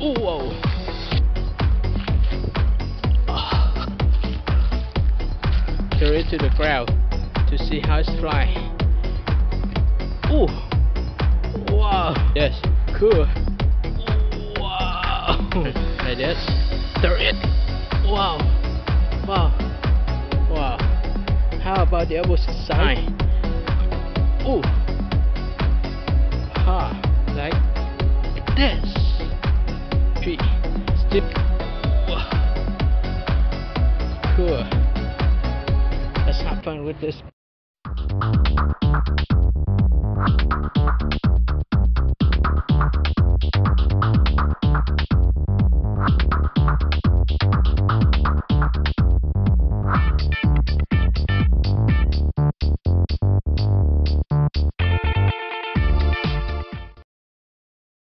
Ooh, whoa. Throw it to the ground to see how it's flying. Ooh. Wow. Yes. Cool. Wow. Like this. Throw it. Wow. Wow. Wow. How about the other side? Ooh. Ha. Like this. 3. Step. Wow. Cool. Let's have fun with this.